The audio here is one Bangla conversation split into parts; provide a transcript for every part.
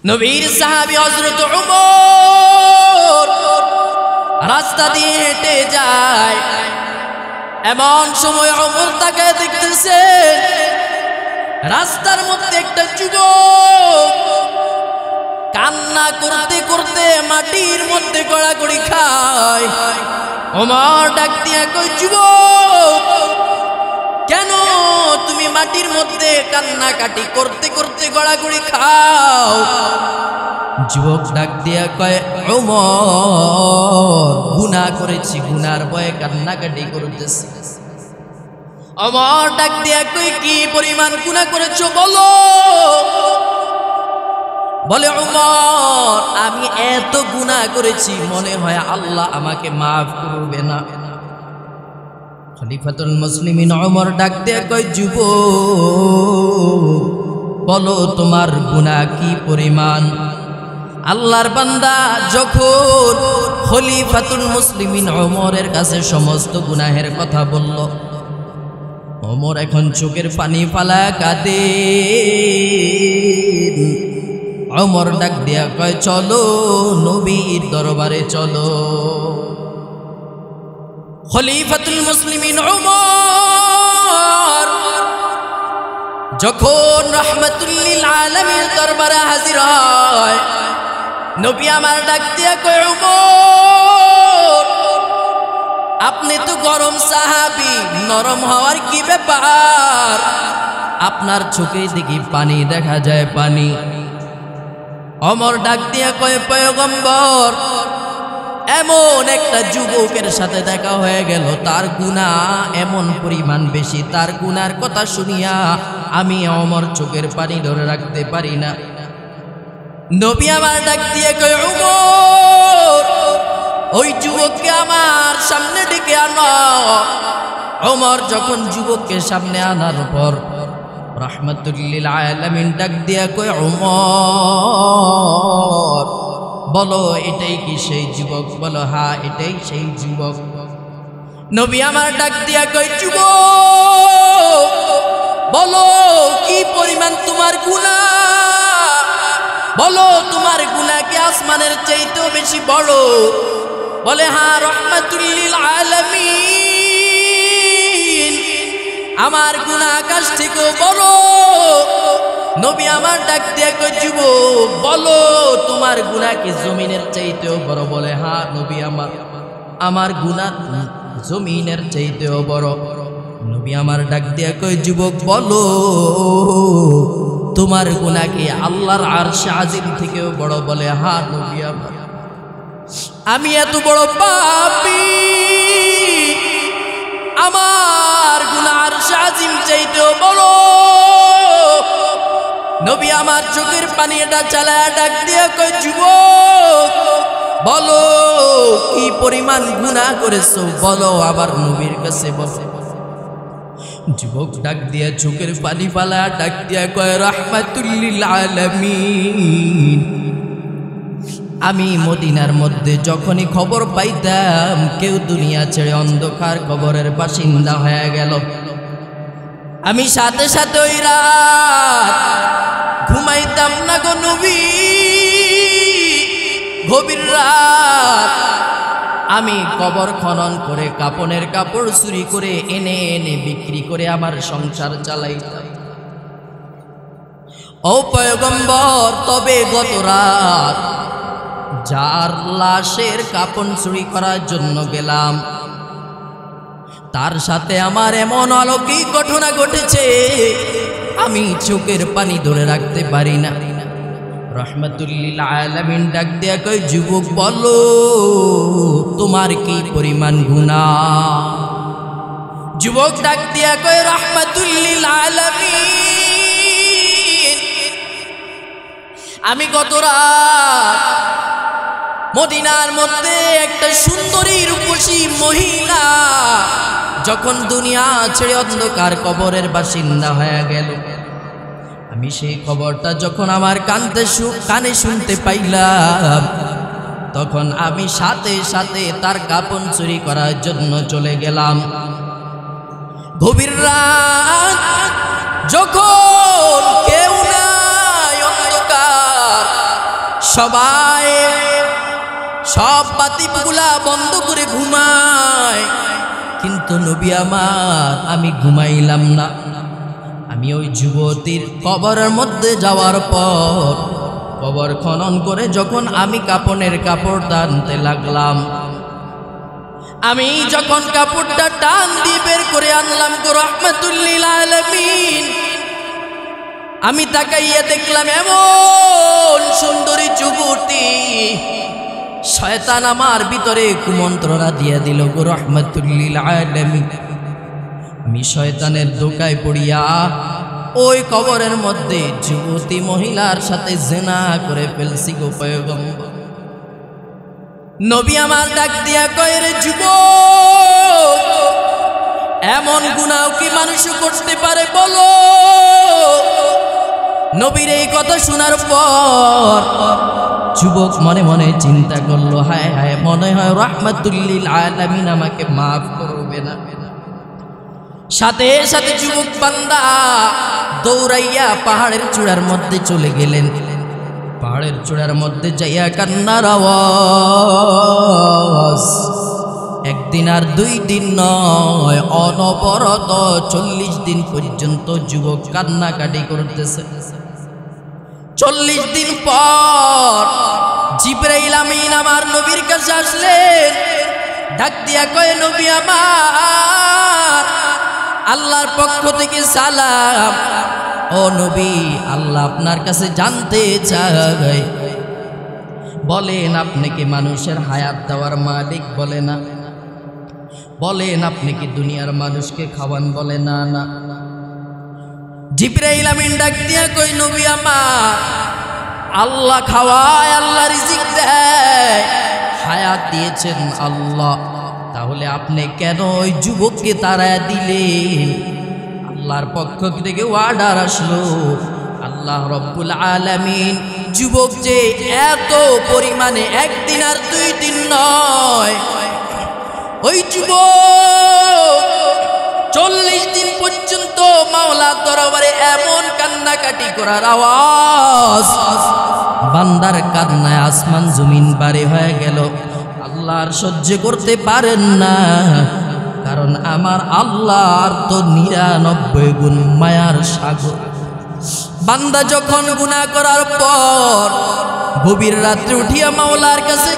নবীর সাহাবী হযরত উমর রাস্তা দিয়ে হেঁটে যায়। এমন সময় উমর তাকে দেখতেছে রাস্তার মধ্যে একটা যুবক কান্না করতে করতে মাটির মধ্যে গড়াগড়ি খায়। ওমর ডাক দিয়া কই, যুবক কেন তুমি মাটির মধ্যে কান্নাকাটি করতে করতে গড়াগড়ি খাও? যুবক ডাক দিয়া কয়, ওমর গুনাহ করেছি, গুনার ভয়ে কান্নাকাটি করতেছি। ওমর ডাক দিয়া কই, কি পরিমাণ গুনাহ করেছো বলো? বলে, ওমর আমি এত গুনাহ করেছি মনে হয় আল্লাহ আমাকে মাফ করবে না। খলিফাতুল মুসলিমিন ওমর ডাক দিয়ে কয়, যুবক বলো তোমার গুনাহ কি পরিমাণ? আল্লাহর বান্দা যখন খলিফাতুল মুসলিমিন ওমরের কাছে সমস্ত গুনাহের কথা বলল, ওমর এখন চোখের পানি ফালা কাঁদে। ওমর ডাক দিয়া কয়, চলো নবীর দরবারে চলো। খলিফাতুল মুসলিমিন ওমর যখন রাহমাতুল লিল আলামিন দরবারে হাজির হয়, নবী আমার ডাক দিয়া কয়, ওমর আপনি তো গরম সাহাবী, নরম হওয়ার কি ব্যাপার? আপনার চোখে দেখি পানি দেখা যায়, পানি। ওমর ডাক দিয়া কয়, পয়গম্বর এমন একটা যুবকের সাথে দেখা হয়ে গেল, তার গুনাহ এমন পরিমাণ বেশি, তার গুনার কথা শুনিয়া আমি ওমর চোখের পানি ধরে রাখতে পারি না। নবী আমার ডাক দিয়ে কয়, ওমর ওই যুবককে আমার সামনে ডেকে আনো। ওমর যখন যুবককে সামনে আনার পর রাহমাতুল লিল আলামিন ডাক দিয়া কয়, ওমর বলো এটাই কি সেই যুবক? বলো হ্যাঁ এটাই সেই যুবক। নবী আমার ডাক দিয়া কয়, যুবক বলো কি পরিমাণ তোমার গুনাহ? বলো তোমার গুনাহ কি আসমানের চাইতেও বেশি বড়? বলে হ্যাঁ রাহমাতুল লিল আলামিন, আমার গুনাহ আকাশ থেকেও বড়। নবী আমার ডাক দিয়ে কয়, যুবক বলো তোমার গুনাহ কি জমিনের চাইতেও বড়? বলে হ্যাঁ নবী আমার গুনাহ জমিনের চাইতেও বড়। নবী আমার ডাক দিয়ে কয়, যুবক বলো তোমার গুনাহ কি আল্লাহর আরশ আজিম থেকেও বড়? বলে হ্যাঁ নবী আমি এত বড় পাপী, আমার গুনাহ আরশ আজিম চাইতেও বড়। নবী আমার চোখের পানি এটা চালায়া ডাক দিয়ে কয়, যুবক বলো কি পরিমাণ গুনাহ করেছো? বলো আবার নবীর কাছে বসে। যুবক ডাক দিয়ে চোখের পানি ফালায়া ডাক দিয়ে কয়, রাহমাতুল লিল আলামিন আমি মদিনার মধ্যে যখনই খবর পাইতাম কেউ দুনিয়া ছেড়ে অন্ধকার কবরের বাসিন্দা হয়ে গেল, আমি সাথে সাথে ওই রাত ঘুমাইতাম না গো নবী। গভীর রাত আমি কবর খনন করে কাপনের কাপড় চুরি করে এনে এনে বিক্রি করে আমার সংসার চালাইতাম। ও পয়গম্বর, তবে গত রাত যার লাশের কাপন চুরি করার জন্য গেলাম তার সাথে আমার এমন অলৌকিক ঘটনা ঘটেছে আমি চোখের পানি ধরে রাখতে পারি না। রাহমাতুল লিল আলামিন ডাক দিয়া কয়, যুবক বলো তোমার কি পরিমাণ গুনাহ? যুবক ডাক দিয়া কয়, রাহমাতুল লিল আলামিন আমি গত রাত মদিনার মধ্যে একটা সুন্দরী রূপসী মহিলা যখন দুনিয়া ছেড়ে অন্ধকার কবরের বাসিন্দা হয়ে গেল, আমি সেই খবরটা যখন আমার কানে শুনতে পাইলাম তখন আমি সাথে সাথে তার কাপন চুরি করার জন্য চলে গেলাম। গভীর রাত যখন কেউ নাই, অন্ধকার সবাই সব বাতিগুলা বন্ধ করে ঘুমায়, কিন্তু নবী আমার আমি ঘুমাইলাম না। আমি ওই যুবতীর কবরের মধ্যে যাওয়ার পর কবর খনন করে যখন আমি কাপড়ের কাপড় টানতে লাগলাম, আমি যখন কাপড়টা টান দিয়ে বের করে আনলাম গো রাহমাতুল লিল আলামিন, আমি তাকাইয়া দেখলাম এমন সুন্দরী যুবতী। শয়তান আমার ভিতরে কুমন্ত্রণা দিয়া দিল গো রাহমাতুল লিল আলামিন। আমি শয়তানের ধোঁকায় পড়িয়া ওই কবরের মধ্যে যুবতী মহিলার সাথে জিনা করে ফেলছি গো পয়গম্বর। নবী আমার ডাক দিয়া কয়, রে যুবক, এমন গুনাহ কি মানুষ করতে পারে বলো? নবীর এই কথা শোনার পর যুবক মনে মনে চিন্তা করলো, হায় হায়, মনে হয় রাহমাতুল লিল আলামিন আমাকে মাফ করবে না। সাথে সাথে যুবক বান্দা দৌড়াইয়া পাহাড়ের চূড়ার মধ্যে চলে গেলেন। পাহাড়ের চূড়ার মধ্যে যাইয়া কান্নার আওয়াজ। একদিন আর 2 দিন নয়, অনবরত 40 দিন পর্যন্ত যুবক কান্নাকাটি করতেছে। 40 দিন পর জিবরাইল আমিন আমার নবীর কাছে আসলেন। ডাক দিয়া কয়, নবী আমার, আল্লাহর পক্ষ থেকে সালাম। ও নবী, আল্লাহ আপনার কাছে জানতে চায়, বলেন আপনি কি মানুষের হায়াত দেওয়ার মালিক? বলে না। বলেন আপনি কি দুনিয়ার মানুষকে খাওয়ান? বলে না। না। জিবরাইল আমিন ডাক দিয়া কই, নবী আমার, আল্লাহ খাওয়ায়, আল্লাহ রিজিক দেয়, হায়াত দিয়েছেন আল্লাহ। তাহলে আপনি কেন ওই যুবককে তাড়ায় দিলেন? আল্লাহর পক্ষ থেকে অর্ডার আসলো, আল্লাহ রব্বুল আলামিন যুবক যে এত পরিমাণে, একদিন আর 2 দিন নয়, ওই যুবক 40 দিন পর্যন্ত মাওলার দরবারে এমন কান্নাকাটি করার আওয়াজ, বান্দার কান্নায় আসমান জমিন বাড়ি হয়ে গেল। আল্লাহ আর সহ্য করতে পারেন না, কারণ আমার আল্লাহর তো 99 গুণ মায়ার সাগর। বান্দা যখন গুনাহ করার পর গভীর রাত্রে উঠিয়া মাওলার কাছে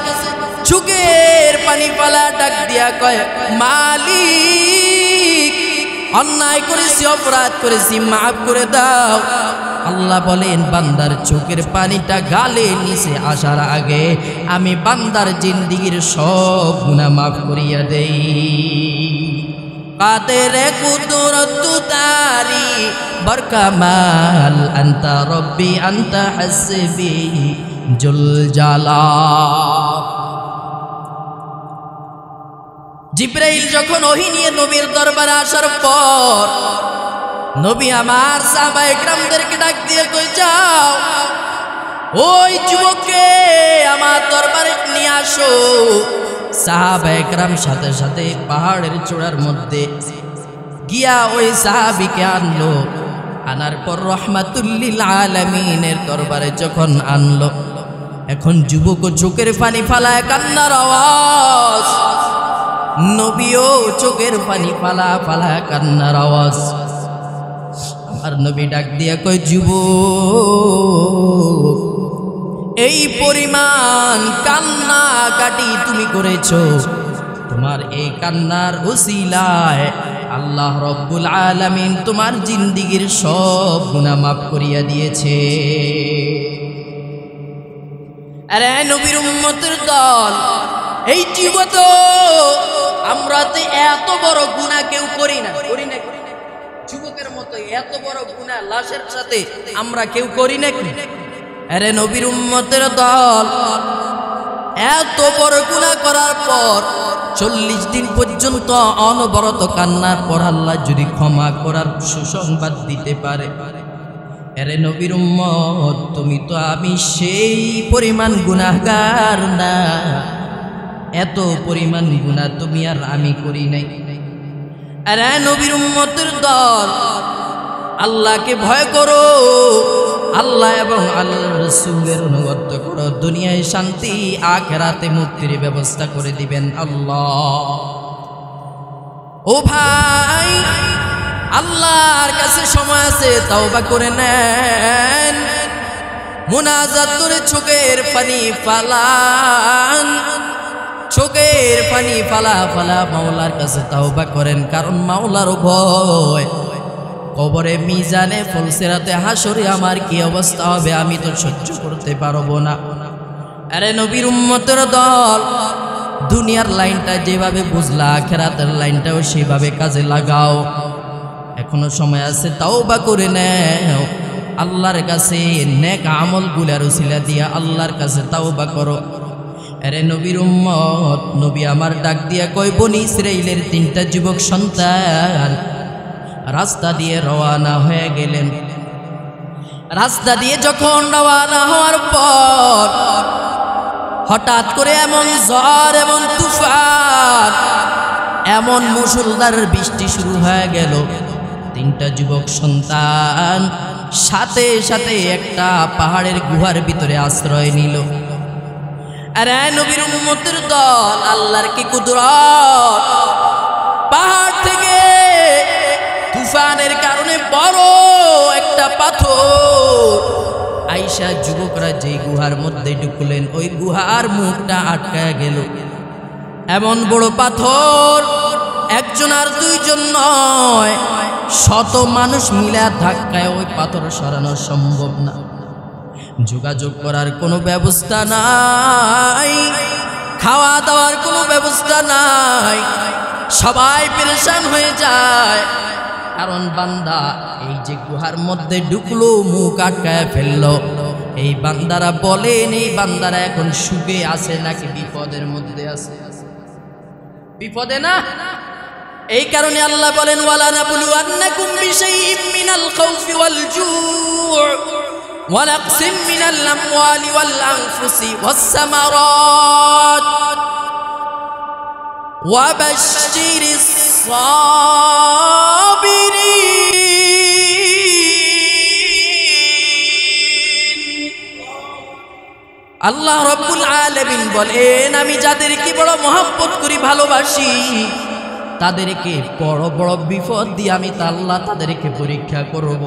চোখের পানি পালা ডাক দিয়া কয়, মালিক, অন্যায় করেছি, অপরাধ করেছি, মাফ করে দাও। আল্লাহ বলেন, বান্দার চোখের পানিটা গালে নিচে আসার আগে আমি বান্দার জিন্দেগীর সব গুনাহ মাফ করিয়া দেই। কাদের কুদরত তারি বরকামাল, আনতা রব্বি আনতা হাসবি জুল জালাল। জিবরাইল যখন ওহী নিয়ে নবীর দরবারে আসার পর নবী আমার সাহাবায়ে কেরামদেরকে ডাক দিয়ে কই, যাও ওই যুবককে আমার দরবারে নিয়ে আসো। সাহাবায়ে কেরাম সাথে সাথে পাহাড়ের চূড়ার মধ্যে গিয়া ওই সাহাবীকে আনলো। আনার পর রাহমাতুল লিল আলামিনের দরবারে যখন আনলো, এখন যুবক চোখের পানি ফালায় কান্নার আওয়াজ, নবীও চোখের পানি ফালা ফালা কান্নার আওয়াজ। আমার নবী ডাক দিয়া কয়, যুবক, এই পরিমাণ কান্না কাটি তুমি করেছো, তোমার এই কান্নার উসিলায় আল্লাহ রব্বুল আলামিন তোমার জিন্দেগীর সব গুনাহ মাফ করিয়া দিয়েছে। আরে নবীর উম্মতের দল, এই জীবত আমরা তো এত বড় গুনাহ কেউ করি না। যুবকের মতো এত বড় গুনাহ লাশের সাথে আমরা কেউ করি নাকি? আরে নবীর উম্মতের দল, এত বড় গুনাহ করার পর 40 দিন পর্যন্ত অনবরত কান্নার পর আল্লাহ যদি ক্ষমা করার সুসংবাদ দিতে পারে, আরে নবীর উম্মত, তুমি তো আমি সেই পরিমাণ গুনাহগার না, এত পরিমাণ গুনাহ তুমি আর আমি করি নাই। আরে নবীর উম্মতের দল, আল্লাহকে ভয় করো, আল্লাহ এবং আল্লাহর রাসূলের অনুগত করো, দুনিয়ায় শান্তি আখিরাতে মুক্তির ব্যবস্থা করে দিবেন আল্লাহ। ও ভাই, আল্লাহর কাছে সময় আছে, তওবা করে নেন, মুনাজাত করে চোখের পানি ফালান, চোখের পানি ফালা ফালা মাওলার কাছে তওবা করেন। কারণ মাওলার ভয়, কবরে মিজানে ফুলসিরাতে হাসরে আমার কি অবস্থা হবে আমি তো সহ্য করতে পারবো না। আরে নবীর উম্মতের দল, দুনিয়ার লাইনটা যেভাবে বুঝলা আখিরাতের লাইনটাও সেভাবে কাজে লাগাও। এখনো সময় আছে, তওবা করে নাও, আল্লাহর কাছে নেক আমলগুলোর উসিলা দিয়া আল্লাহর কাছে তওবা করো। আরে নবীর উম্মত, নবী আমার ডাক দিয়া কয়, বনি ইসরাইলের 3টা যুবক সন্তান রাস্তা দিয়ে রওয়ানা হয়ে গেলেন। রাস্তা দিয়ে যখন রওয়ানা হওয়ার পর হঠাৎ করে এমন ঝড়, এমন তুফান, এমন মুষলধার বৃষ্টি শুরু হয়ে গেল। 3টা যুবক সন্তান সাথে সাথে একটা পাহাড়ের গুহার ভিতরে আশ্রয় নিল। আরে নবীর উম্মতের দল, আল্লাহর কি কুদরত! পাহাড় থেকে তুফানের কারণে বড় একটা পাথর আইসা যুবকরা যেই গুহার মধ্যে ঢুকলেন, ওই গুহার মুখটা আটকায় গেল। এমন বড় পাথর একজন আর দুইজন নয়, শত মানুষ মিলে ধাক্কায় ওই পাথর সরানো সম্ভব না। যোগাযোগ করার কোনো ব্যবস্থা নাই, খাওয়া দাওয়ার কোনো ব্যবস্থা নাই, সবাই পেরেশান হয়ে যায়। কারণ বান্দা এই যে গুহার মধ্যে ঢুকলো, মুখ আটকায় ফেললো, এই বান্দারা বলেন, এই বান্দারা এখন সুখে আছে নাকি বিপদের মধ্যে আছে? বিপদে না। এই কারণে আল্লাহ বলেন, ওয়ালা নাবলুওয়ান্নাকুম বিশাইইম মিনাল খাউফি ওয়াল জুউ ওয়া নাকসিম মিনাল আমওয়ালি ওয়াল আনফুসি ওয়াস সামারাত ওয়া বাশশিরিস সাবিরিন। আল্লাহ রাব্বুল আলামিন বলেন, আমি যাদেরকে বড় মহব্বত করি, ভালোবাসি, তাদেরকে বড় বড় বিপদ দিয়ে আমি আল্লাহ তাদেরকে পরীক্ষা করব।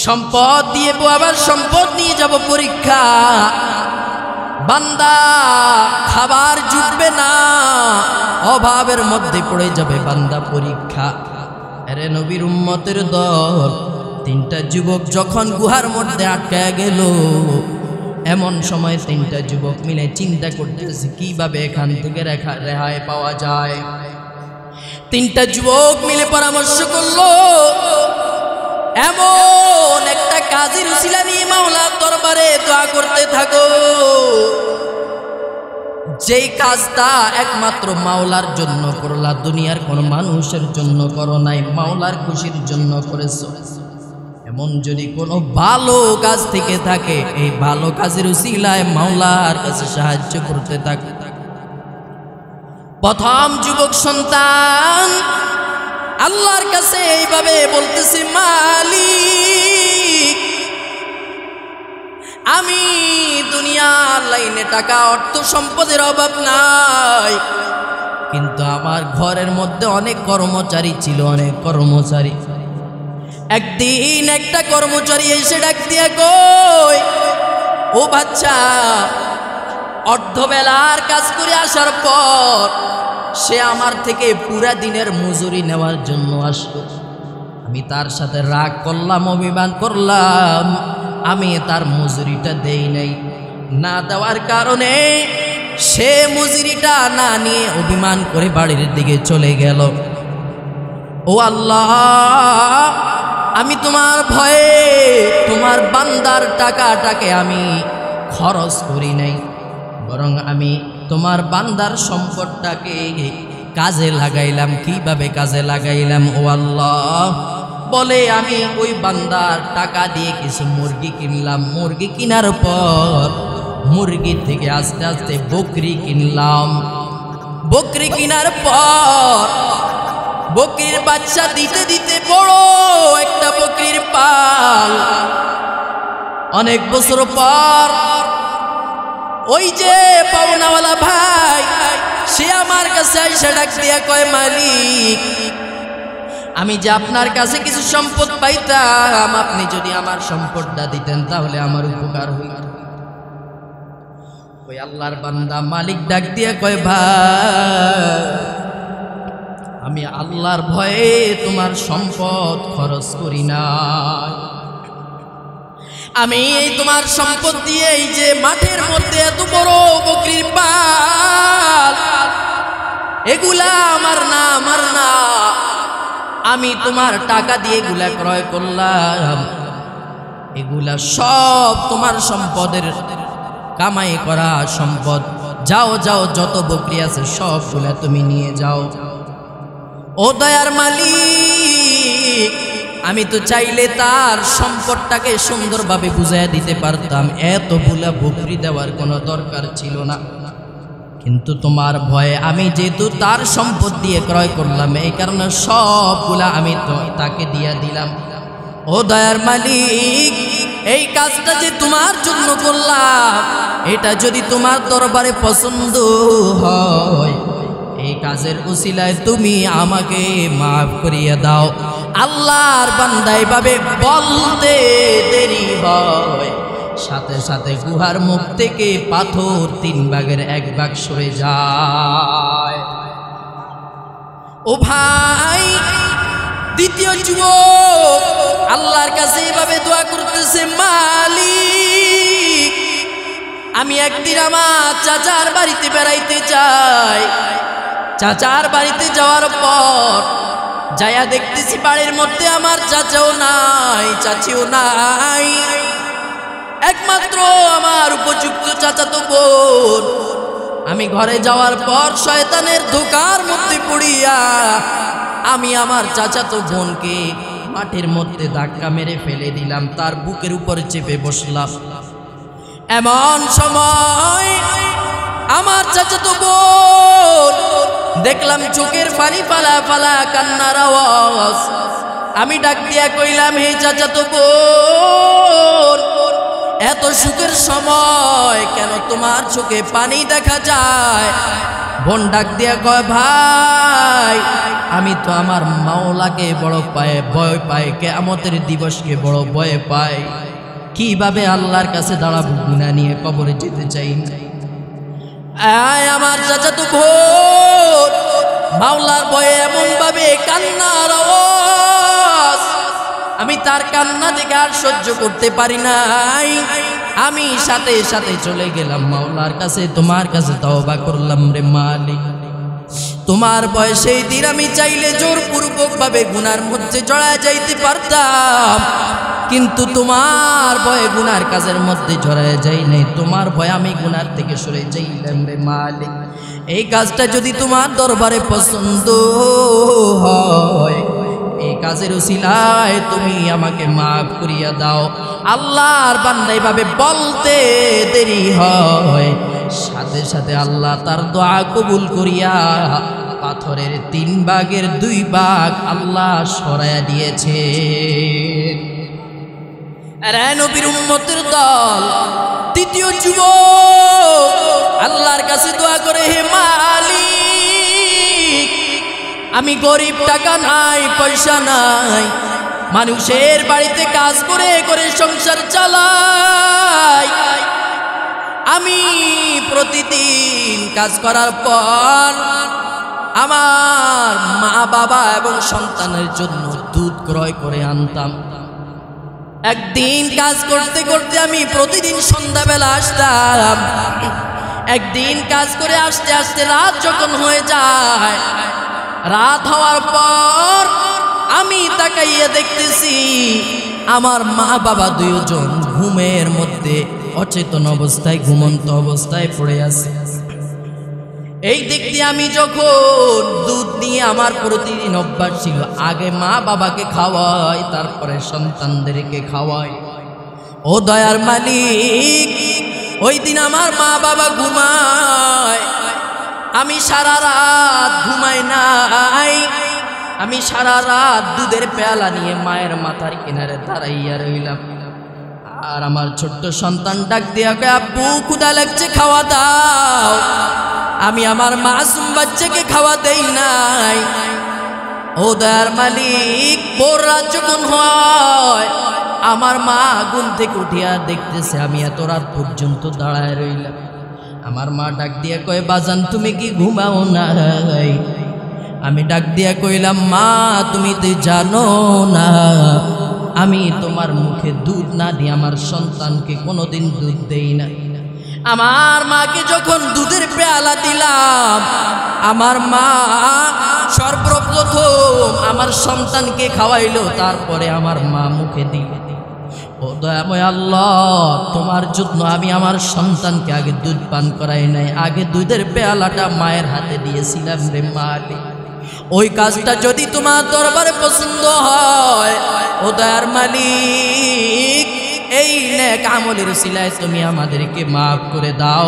সম্পদ দিয়ে আবার সম্পদ নিয়ে যাব পরীক্ষা। বান্দা খাবার জুটবে না, অভাবের মধ্যে পড়ে যাবে বান্দা, পরীক্ষা। আরে নবীর উম্মতের দল, 3টা যুবক যখন গুহার মধ্যে আটকায় গেল, এমন সময় 3টা যুবক মিলে চিন্তা করতেছে কিভাবে এখান থেকে রেহাই পাওয়া যায়। 3টা যুবক মিলে পরামর্শ করলো, এমন একটা কাজের উসিলা নিয়ে মাওলার দরবারে দোয়া করতে থাকো, যেই কাজটা একমাত্র মাওলার জন্য করলা, দুনিয়ার কোনো মানুষের জন্য করো নাই, মাওলার খুশির জন্য করেছো। এমন যদি কোনো ভালো কাজ থেকে থাকে, এই ভালো কাজের উসিলায় মাওলার কাছে সাহায্য করতে থাকো। প্রথম যুবক সন্তান আল্লাহর কাছে এইভাবে বলতেছে, মালিক, আমি দুনিয়ার লাইনে টাকা অর্থ সম্পদের অভাব নাই, কিন্তু আমার ঘরের মধ্যে অনেক কর্মচারী ছিল, অনেক কর্মচারী। একদিন একটা কর্মচারী এসে ডাক দিয়া কই, ও বাচ্চা, অর্ধবেলার কাজ করে আসার পর সে আমার থেকে পুরা দিনের মজুরি নেওয়ার জন্য আসলো। আমি তার সাথে রাগ করলাম, অভিমান করলাম, আমি তার মজুরিটা দেই নাই। না দেওয়ার কারণে সে মজুরিটা না নিয়ে অভিমান করে বাড়ির দিকে চলে গেল। ও আল্লাহ, আমি তোমার ভয়ে তোমার বান্দার টাকাটাকে আমি খরচ করি নাই, বরং আমি তোমার বান্দার সম্পদটাকে কাজে লাগাইলাম। কিভাবে কাজে লাগাইলাম? ও আল্লাহ বলে, আমি ওই বান্দার টাকা দিয়ে কিছু মুরগি কিনলাম, মুরগি কেনার পর মুরগি থেকে আস্তে আস্তে বকরি কিনলাম, বকরি কেনার পর বকরির বাচ্চা দিতে দিতে বড় একটা বকরির পাল অনেক বছর পর ওই যে পাওনাওয়ালা ভাই সে আমার কাছে এসে ডাক দিয়া কয়, মালিক আমি যে আপনার কাছে কিছু সম্পদ পাইতাম, আপনি যদি আমার সম্পদটা দিতেন তাহলে আমার উপকার হইত। ওই আল্লাহর বান্দা মালিক ডাক দিয়া কয়, ভাই আমি আল্লাহর ভয়ে তোমার সম্পদ খরচ করি না, আমি তোমার সম্পদ দিয়ে এই যে মাঠের মধ্যে এত বড় বকরির পাল, এগুলা আমার না, আমার না, আমি তোমার টাকা দিয়ে এগুলা ক্রয় করলাম, এগুলা সব তোমার সম্পদের কামাই করা সম্পদ, যাও যাও যত বকরি আছে সবগুলা তুমি নিয়ে যাও। ও দয়ার মালিক, আমি তো চাইলে তার সম্পদটাকে সুন্দরভাবে বুঝাইয়া দিতে পারতাম, এতগুলা বকরি দেওয়ার কোনো দরকার ছিল না, কিন্তু তোমার ভয়ে আমি যেহেতু তার সম্পদ দিয়ে ক্রয় করলাম, এই কারণে সবগুলা আমি তো তাকে দিয়া দিলাম। ও দয়ার মালিক, এই কাজটা যে তোমার জন্য করলাম, এটা যদি তোমার দরবারে পছন্দ হয়, এই কাজের উসিলায় তুমি আমাকে মাফ করিয়ে দাও। আল্লাহর বান্দা এভাবে বলতে দেরি হয়, সাথে সাথে গুহার মুখ থেকে পাথর 3 ভাগের 1 ভাগ সরে যায়। ও ভাই, দ্বিতীয় যুবক আল্লাহর কাছে এভাবে দোয়া করতেছে, মালিক আমি একদিন আমার চাচার বাড়িতে বেড়াইতে যাই, চাচার বাড়িতে যাওয়ার পর যায়া দেখতেছি বাড়ির মধ্যে আমার চাচাও নাই, চাচিও নাই, একমাত্র আমার উপযুক্ত চাচাতো বোন। আমি ঘরে যাওয়ার পর শয়তানের ধোঁকার মধ্যে পড়িয়া আমি আমার চাচাতো বোনকে মাঠের মধ্যে ধাক্কা মেরে ফেলে দিলাম, তার বুকের উপরে চেপে বসলাম। এমন সময় আমার চাচাতো বোন দেখলাম চোখের পানি ফালা ফালা কান্নার আওয়াজ। আমি ডাক দিয়া কইলাম, হে চাচাতো বোন, এত সুখের সময় কেন তোমার চোখে পানি দেখা যায়? বোন ডাক দিয়া কয়, ভাই আমি তো আমার মাওলাকে বড় ভয় পাই, কিয়ামতের দিবসকে বড় ভয় পাই, কিভাবে আল্লাহর কাছে দাঁড়াবো, গুনাহ নিয়ে কবরে যেতে চাই না। আমার চাচাতো বোন মাওলার ভয়ে এমন ভাবে কান্নার আওয়াজ, আমি তার কান্না দেখে আর সহ্য করতে পারি নাই, আমি সাথে সাথে চলে গেলাম মাওলার কাছে, তোমার কাছে তওবা করলাম, রে মালিক তোমার ভয়ে সেই দিন আমি চাইলে জোরপূর্বক ভাবে গুনার মধ্যে জড়ায় যাইতে পারতাম, কিন্তু তোমার ভয়ে গুনার কাজের মধ্যে জড়ায় যাই নাই, তোমার ভয়ে আমি গুনার থেকে সরে যাইলাম, রে মালিক এই কাজটা যদি তোমার দরবারে পছন্দ হয়, এই কাজের উসিলায় তুমি আমাকে মাফ করিয়া দাও। আল্লাহর বান্দা এভাবে বলতে দেরি হয়, সাথে সাথে আল্লাহ তার দোয়া কবুল করিয়া পাথরের 3 ভাগের 2 ভাগ আল্লাহ সরাইয়া দিয়েছে। আরে নবীর উম্মতের দল, তৃতীয় যুবক আল্লাহর কাছে দোয়া করে, হে মালিক আমি গরিব, টাকা নাই, পয়সা নাই, মানুষের বাড়িতে কাজ করে করে সংসার চালাই, আমি প্রতিদিন কাজ করার পর আমার মা বাবা এবং সন্তানের জন্য দুধ ক্রয় করে আনতাম। একদিন কাজ করতে করতে আমি প্রতিদিন সন্ধ্যাবেলা আসতাম, একদিন কাজ করে আসতে আসতে রাত যখন হয়ে যায়, রাত হওয়ার পর আমি তাকাইয়া দেখতেছি আমার মা বাবা 2 জন ঘুমের মধ্যে অচেতন অবস্থায়, ঘুমন্ত অবস্থায় পড়ে আছে। এই দেখতে আমি যখন দুধ নিয়ে, আমার প্রতিদিন অভ্যাস ছিল আগে মা বাবাকে খাওয়াই তারপরে সন্তানদেরকে খাওয়াই। ও দয়ার মালিক, ওই দিন আমার মা বাবা ঘুমায়, আমি সারা রাত ঘুমাই নাই, আমি সারা রাত দুধের পেয়ালা নিয়ে মায়ের মাথার কিনারে দাঁড়াইয়া রইলাম। আর আমার ছোট্ট সন্তান ডাক দিয়া কয়, আব্বু ক্ষুধা লাগছে, খাওয়া দাও। আমি আমার মাসুম বাচ্চাকে খাওয়া দেই নাই। ও দয়ার মালিক, ভোর রাত যখন হয় আমার মা আগুন থেকে উঠিয়া দেখতেছে আমি এত রাত পর্যন্ত দাঁড়ায় রইলাম। আমার মা ডাক দিয়া কয়, বাজান তুমি কি ঘুমাও নাই? আমি ডাক দিয়া কইলাম, মা তুমি তো জানো না আমি তোমার মুখে দুধ না দিয়ে আমার সন্তানকে কোনোদিন দুধ দেই না। আমার মাকে যখন দুধের পেয়ালা দিলাম, আমার মা সর্বপ্রথম আমার সন্তানকে খাওয়াইলো, তারপরে আমার মা মুখে দিল। ও দয়াময় আল্লাহ, তোমার জন্য আমি আমার সন্তানকে আগে দুধ পান করাই নাই, আগে দুধের পেয়ালাটা মায়ের হাতে দিয়েছিলাম রে মালিক। ওই কাজটা যদি তোমার দরবারে পছন্দ হয়, ও দয়ার মালিক, এই নেক আমলের উসিলায় তুমি আমাদেরকে মাফ করে দাও।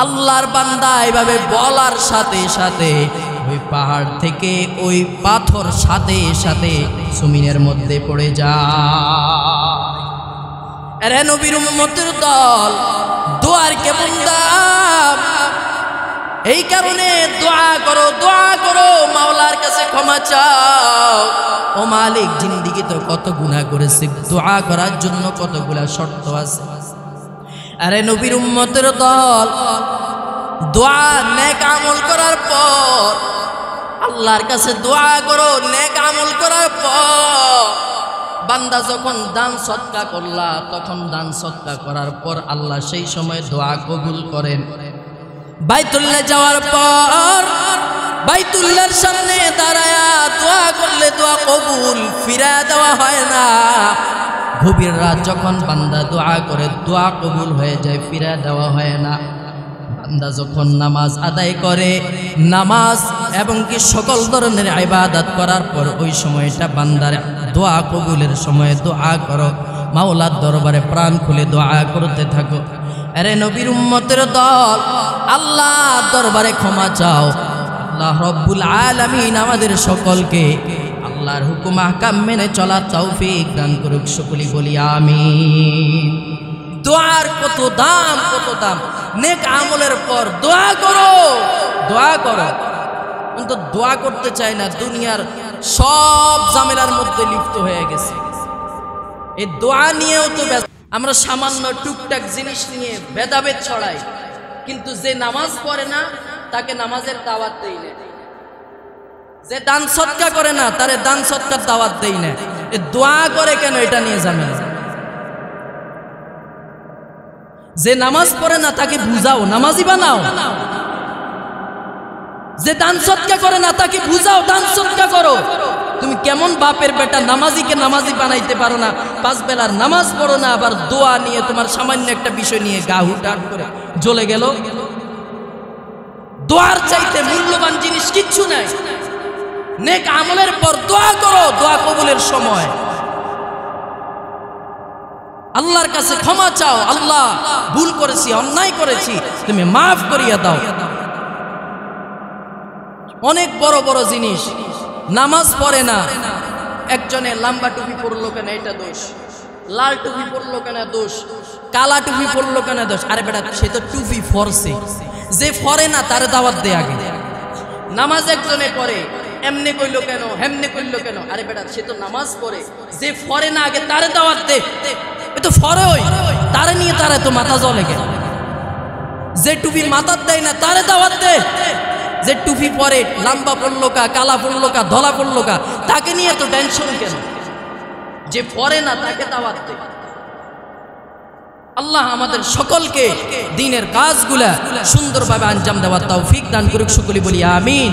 আল্লাহর বান্দা এভাবে বলার সাথে সাথে ওই পাহাড় থেকে ওই পাথর সাথে সাথে জমিনের মধ্যে পড়ে যায়। আরে নবীর উম্মতের দল, দোয়ার কেমন দাম! এই কারণে দোয়া করো, দোয়া করো, মাওলার কাছে ক্ষমা চাও। ও মালিক, জিন্দিগি তো কত গুনাহ করেছে, দোয়া করার জন্য কতগুলা শর্ত আছে। আরে নবীর উম্মতের দল, দোয়া নেক আমল করার পর আল্লাহর কাছে দোয়া করো। নেক আমল করার পর বান্দা যখন দান সদকা করলা, তখন দান সদকা করার পর আল্লাহ সেই সময় দোয়া কবুল করেন। বাইতুল্লাহ যাওয়ার পর বাইতুল্লাহর সামনে দাঁড়ায়া দোয়া করলে দোয়া কবুল, ফিরা দেওয়া হয় না। গভীর রাত যখন বান্দা দোয়া করে, দোয়া কবুল হয়ে যায়, ফিরা দেওয়া হয় না। বান্দা যখন নামাজ আদায় করে, নামাজ এবং কি সকল ধরনের ইবাদত করার পর ওই সময়টা বান্দার দোয়া কবুলের সময়। দোয়া করো, মাওলার দরবারে প্রাণ খুলে দোয়া করতে থাকো। আরে নবীর উম্মতের দল, আল্লাহর দরবারে ক্ষমা চাও। আল্লাহ রব্বুল আলামিন আমাদের সকলকে আল্লাহর হুকুম আহকাম মেনে চলার তৌফিক দান করুক। সকলেই বলি আমিন। দোয়ার কত দাম, কত দাম! নেক আমলের পর দোয়া করো, দোয়া করো। কিন্তু দোয়া করতে চাই না, দুনিয়ার সব ঝামেলার মধ্যে লিপ্ত হয়ে গেছে। এই দোয়া নিয়েও তো ব্যস্ত। আমরা সামান্য টুকটাক জিনিস নিয়ে ভেদাভেদ ছড়াই, কিন্তু যে নামাজ পড়ে না তাকে নামাজের দাওয়াত দেই না, যে দান সদকা করে না তারে দান সদকার দাওয়াত দেই না। এ দোয়া করে কেন, এটা নিয়ে ঝামেলা। যে নামাজ পড়ে না তাকে বুঝাও, নামাজি বানাও। যে দান সদকা করে না তাকে বুঝাও, দান সদকা করো। তুমি কেমন বাপের বেটা, নামাজিকে নামাজি বানাইতে পারো না, 5 বেলার নামাজ পড়ো না, আবার দোয়া নিয়ে তোমার সামান্য একটা বিষয় নিয়ে গা হুটাট করে জ্বলে গেল। দোয়ার চাইতে মূল্যবান জিনিস কিচ্ছু নাই। নেক আমলের পর দোয়া করো, দোয়া কবুলের সময় আল্লাহর কাছে ক্ষমা চাও। আল্লাহ, ভুল করেছি, অন্যায় করেছি, তুমি মাফ করিয়া দাও। অনেক বড় বড় জিনিস, নামাজ পড়ে না, একজনে লম্বা টুপি পরলো কেন এটা দোষ, লাল টুপি পরলো কেন দোষ, কালা টুপি পরলো কেন দোষ। আরে বেটা, সে তো টুপি ফরছে, যে ফরে না তার দাওয়াত দে আগে। নামাজ একজনে পড়ে, এমনি কইলো কেন, হেমনে কইলো কেন। আরে বেটা, সে তো নামাজ পড়ে, যে ফরে না আগে তারে দাওয়াত দে। এ তো ফরে, ওই তারে নিয়ে তারে তো মাথা জ্বলে গেল। যে টুপি মাথার দেয় না তারে দাওয়াত দে। যে টুপি পরে, লম্বা পড়লো কা, কালা পড়লো কা, ধলা পড়লো কা, তাকে নিয়ে তো টেনশন কেন? যে পরে না তাকে দাওয়াত দে। আল্লাহ আমাদের সকলকে দ্বীনের কাজগুলা সুন্দরভাবে আঞ্জাম দেওয়ার তৌফিক দান করুক। সকলে বলি আমিন।